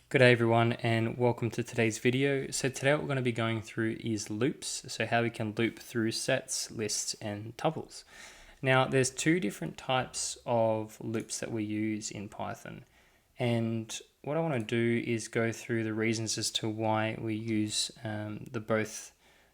Good day everyone, and welcome to today's video. So today what we're going to be going through is loops, so how we can loop through sets, lists and tuples. Now there's two different types of loops that we use in Python, and what I want to do is go through the reasons as to why we use the both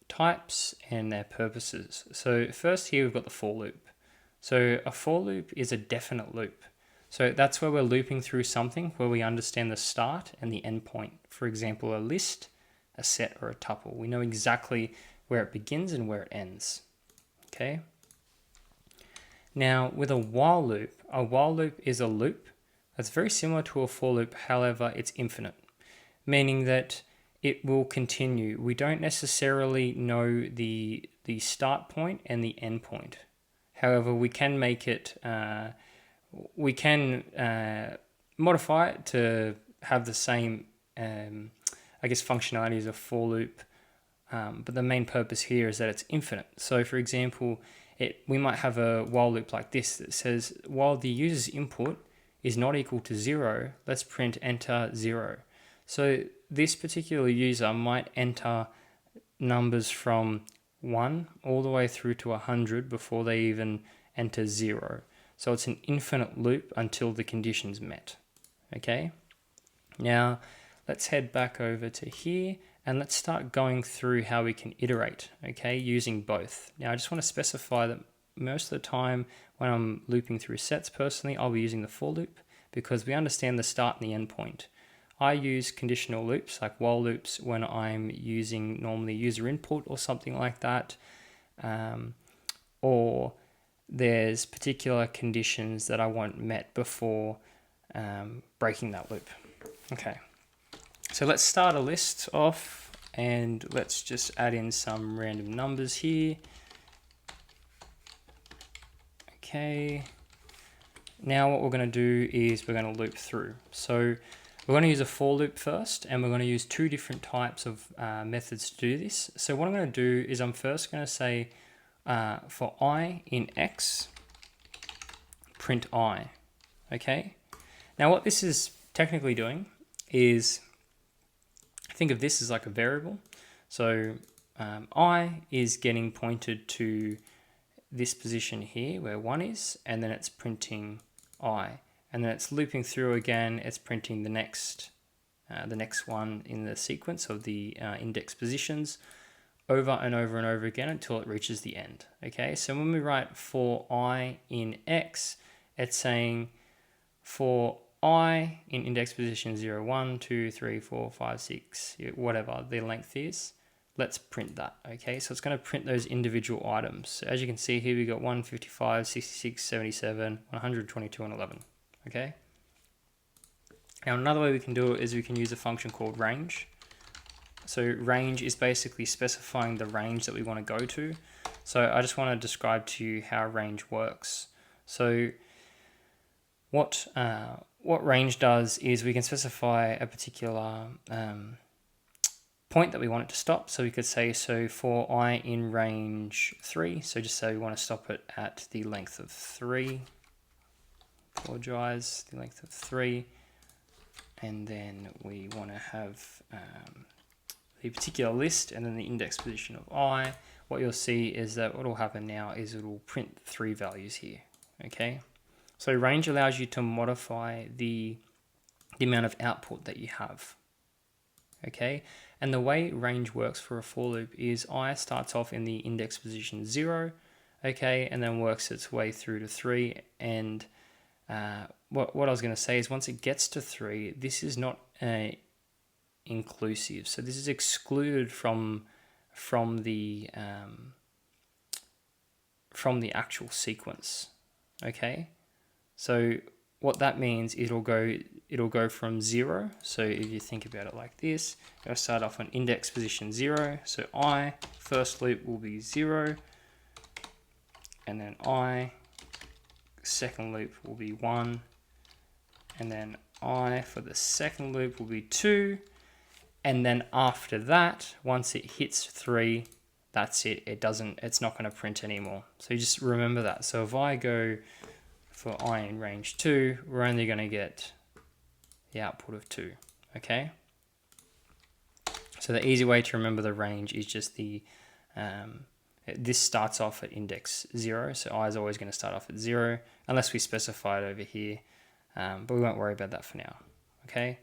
types and their purposes. So first here we've got the for loop. So a for loop is a definite loop. So that's where we're looping through something where we understand the start and the end point. For example, a list, a set, or a tuple. We know exactly where it begins and where it ends. Okay. Now with a while loop is a loop that's very similar to a for loop, however, it's infinite, meaning that it will continue. We don't necessarily know the start point and the end point. However, we can make it we can modify it to have the same, functionality as a for loop. But the main purpose here is that it's infinite. So for example, we might have a while loop like this that says, while the user's input is not equal to 0, let's print enter 0. So this particular user might enter numbers from 1 all the way through to 100 before they even enter 0. So it's an infinite loop until the condition's met. Okay. Now let's head back over to here and let's start going through how we can iterate, okay, using both. Now I just want to specify that most of the time when I'm looping through sets personally, I'll be using the for loop because we understand the start and the end point. I use conditional loops like while loops when I'm using normally user input or something like that, or there's particular conditions that I want met before breaking that loop. Okay, so let's start a list off and let's just add in some random numbers here. Okay, now what we're going to do is we're going to loop through. So we're going to use a for loop first, and we're going to use two different types of methods to do this. So what I'm going to do is I'm first going to say for I in X, print I, okay? Now what this is technically doing is, think of this as like a variable. So I is getting pointed to this position here where 1 is, and then it's printing I. And then it's looping through again, it's printing the next one in the sequence of the index positions, over and over and over again until it reaches the end. Okay, so when we write for I in X, it's saying for I in index position 0, 1, 2, 3, 4, 5, 6, whatever the length is, let's print that. Okay, so it's going to print those individual items. So as you can see here, we got 155, 66, 77, 122, and 11. Okay. Now another way we can do it is we can use a function called range. So range is basically specifying the range that we want to go to. So I just want to describe to you how range works. So what range does is we can specify a particular point that we want it to stop. So we could say, so for I in range 3, so just say we want to stop it at the length of 3. Apologize, the length of 3. And then we want to have the particular list and then the index position of I. What you'll see is that what will happen now is it will print 3 values here. Okay, so range allows you to modify the amount of output that you have. Okay, and the way range works for a for loop is I starts off in the index position 0, okay, and then works its way through to 3. And what I was going to say is once it gets to 3, this is not inclusive, so this is excluded from the actual sequence. Okay, so what that means, it'll go from 0. So if you think about it like this, it'll start off on index position 0. So I first loop will be 0, and then I second loop will be 1, and then I for the second loop will be 2. And then after that, once it hits 3, that's it. It's not going to print anymore. So you just remember that. So if I go for I in range 2, we're only going to get the output of 2. okay? So the easy way to remember the range is just this starts off at index 0, so I is always going to start off at 0, unless we specify it over here, but we won't worry about that for now, okay?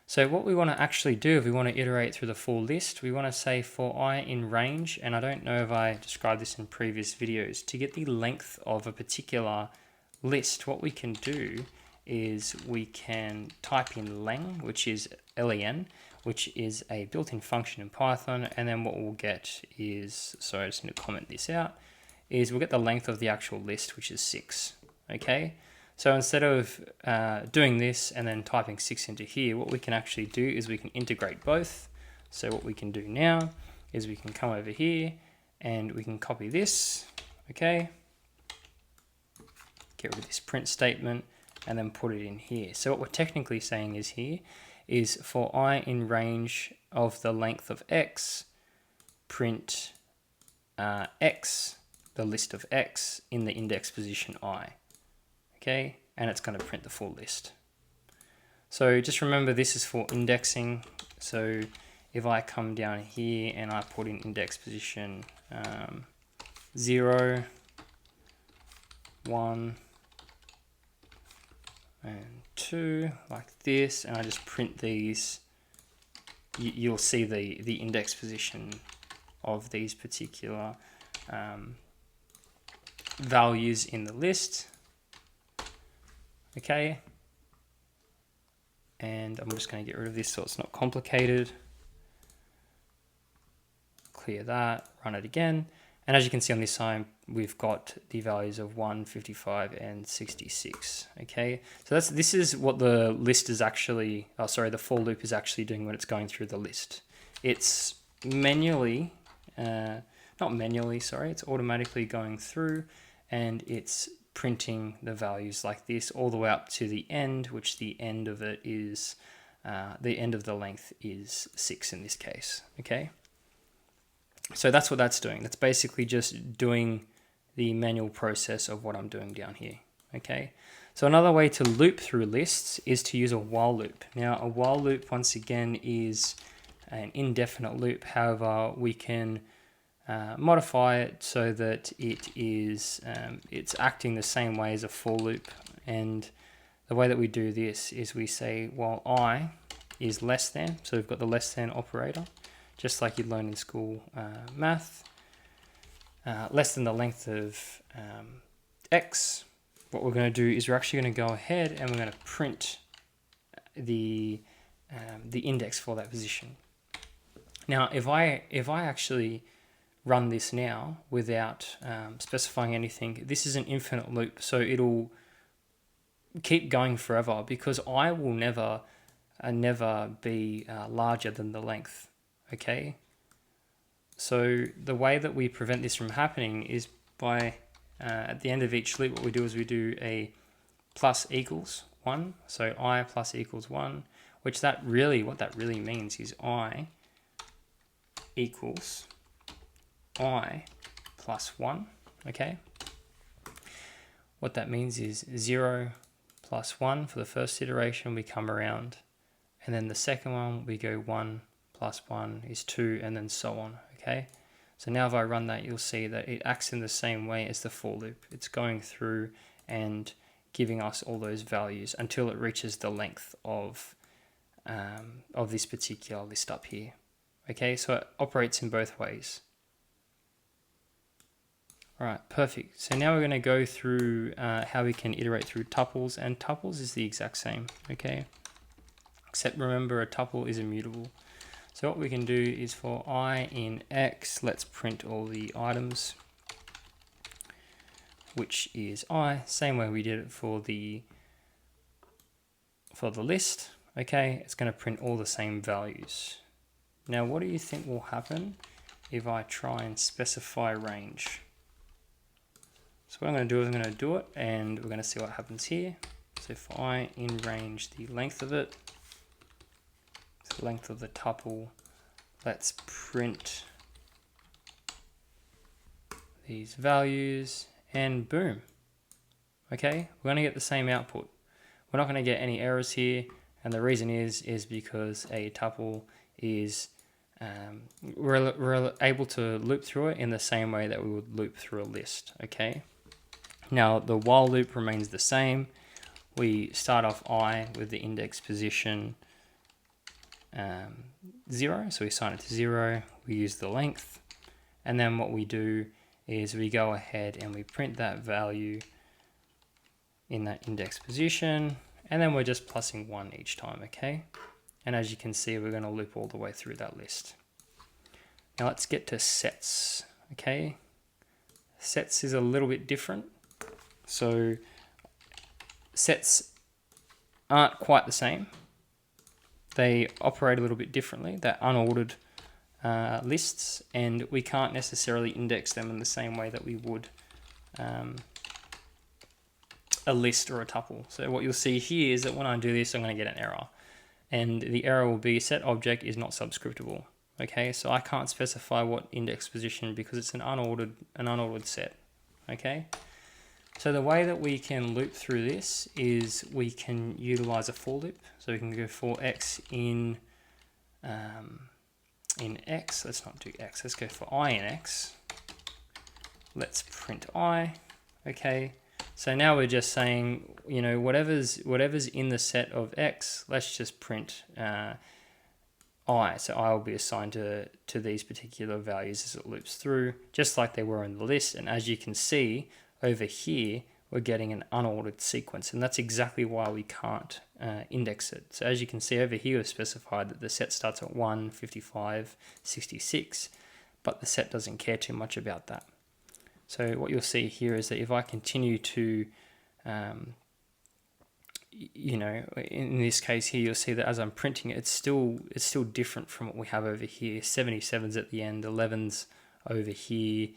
So what we want to actually do, if we want to iterate through the full list, we want to say for I in range, and I don't know if I described this in previous videos, to get the length of a particular list, what we can do is we can type in len, which is len, which is a built-in function in Python, and then what we'll get is, sorry, I just need to comment this out, is we'll get the length of the actual list, which is 6, okay? So instead of doing this and then typing 6 into here, what we can actually do is we can integrate both. So what we can do now is we can come over here and we can copy this, okay? Get rid of this print statement and then put it in here. So what we're technically saying is here is for I in range of the length of x, print x, the list of x in the index position I. Okay, and it's going to print the full list. So just remember this is for indexing. So if I come down here and I put in index position 0, 1, and 2, like this, and I just print these, you'll see the index position of these particular values in the list. Okay, and I'm just going to get rid of this so it's not complicated. Clear that, run it again, and as you can see on this side, we've got the values of 1, 55, and 66. Okay, so this is what the list is actually, the for loop is actually doing when it's going through the list. It's manually, not manually, sorry, it's automatically going through, and it's printing the values like this all the way up to the end, which the end of it is, the end of the length is 6 in this case, okay? So that's what that's doing. That's basically just doing the manual process of what I'm doing down here, okay? So another way to loop through lists is to use a while loop. Now, a while loop, once again, is an indefinite loop. However, we can modify it so that it is it's acting the same way as a for loop, and the way that we do this is we say while I is less than, so we've got the less than operator, just like you'd learn in school math, less than the length of x. What we're going to do is we're actually going to go ahead and we're going to print the index for that position. Now if I actually run this now without specifying anything, this is an infinite loop, so it'll keep going forever because I will never be larger than the length, okay? So the way that we prevent this from happening is by at the end of each loop, what we do is we do a plus equals 1, so I plus equals 1, which what that really means is I equals I plus 1, okay? What that means is 0 plus 1 for the first iteration, we come around, and then the second one we go 1 plus 1 is 2, and then so on, okay? So now if I run that, you'll see that it acts in the same way as the for loop. It's going through and giving us all those values until it reaches the length of this particular list up here, okay? So it operates in both ways. All right, perfect. So now we're going to go through how we can iterate through tuples, and tuples is the exact same, okay? Except remember, a tuple is immutable. So what we can do is for I in X, let's print all the items, which is I, same way we did it for the list, okay? It's going to print all the same values. Now, what do you think will happen if I try and specify range? So what I'm going to do is I'm going to do it, and we're going to see what happens here. So for I in range, the length of it, the length of the tuple, let's print these values, and boom. Okay, we're going to get the same output. We're not going to get any errors here. And the reason is because a tuple is, we're able to loop through it in the same way that we would loop through a list, okay? Now, the while loop remains the same. We start off I with the index position 0, so we assign it to 0, we use the length, and then what we do is we go ahead and we print that value in that index position, and then we're just plussing 1 each time, okay? And as you can see, we're going to loop all the way through that list. Now let's get to sets, okay? Sets is a little bit different. So sets aren't quite the same. They operate a little bit differently. They're unordered lists, and we can't necessarily index them in the same way that we would a list or a tuple. So what you'll see here is that when I do this, I'm going to get an error. And the error will be set object is not subscriptable. Okay, so I can't specify what index position because it's an unordered set. Okay, so the way that we can loop through this is we can utilize a for loop. So we can go for x in x. Let's not do x. Let's go for I in x. Let's print I. Okay. So now we're just saying, you know, whatever's in the set of x, let's just print I. So I will be assigned to these particular values as it loops through, just like they were in the list. And as you can see over here, we're getting an unordered sequence, and that's exactly why we can't index it. So as you can see over here, we've specified that the set starts at 1, 55, 66, but the set doesn't care too much about that. So what you'll see here is that if I continue to, you know, in this case here, you'll see that as I'm printing it, it's still different from what we have over here. 77's at the end, 11's over here,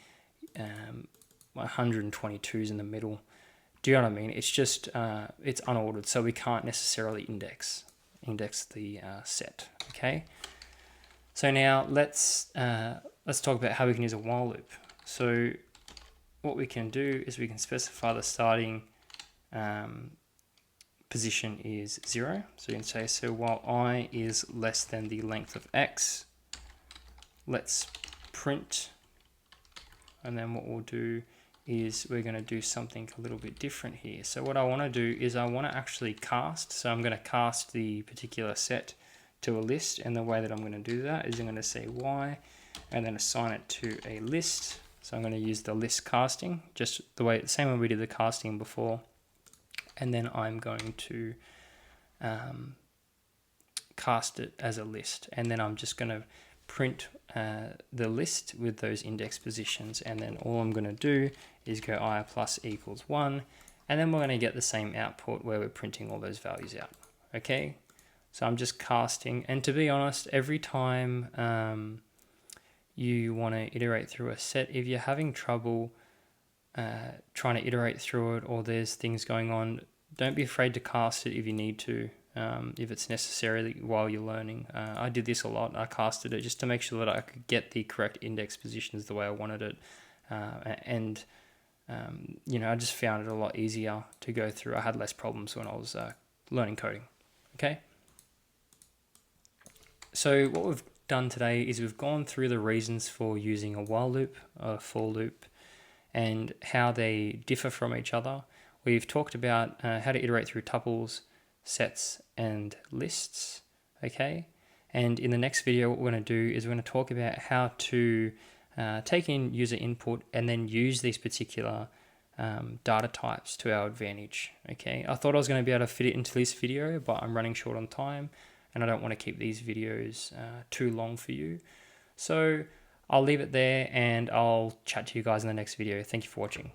122's in the middle. Do you know what I mean? It's just it's unordered, so we can't necessarily index the set. Okay. So now let's talk about how we can use a while loop. So what we can do is we can specify the starting position is 0. So you can say, so while I is less than the length of x, let's print, and then what we'll do is we're going to do something a little bit different here. So what I want to do is I want to actually cast. So I'm going to cast the particular set to a list, and the way that I'm going to do that is I'm going to say y and then assign it to a list. So I'm going to use the list casting, just the same way we did the casting before, and then I'm going to cast it as a list, and then I'm just going to print the list with those index positions, and then all I'm going to do is go I plus equals 1, and then we're going to get the same output where we're printing all those values out. Okay, so I'm just casting, and to be honest, every time you want to iterate through a set, if you're having trouble trying to iterate through it, or there's things going on, don't be afraid to cast it if you need to, if it's necessary while you're learning. I did this a lot. I casted it just to make sure that I could get the correct index positions the way I wanted it, and you know, I just found it a lot easier to go through. I had less problems when I was learning coding. Okay, so what we've done today is we've gone through the reasons for using a while loop, a for loop, and how they differ from each other. We've talked about how to iterate through tuples, sets, and lists. Okay, and in the next video, what we're going to do is we're going to talk about how to take in user input and then use these particular data types to our advantage. Okay, I thought I was going to be able to fit it into this video, but I'm running short on time, and I don't want to keep these videos too long for you. So I'll leave it there, and I'll chat to you guys in the next video. Thank you for watching.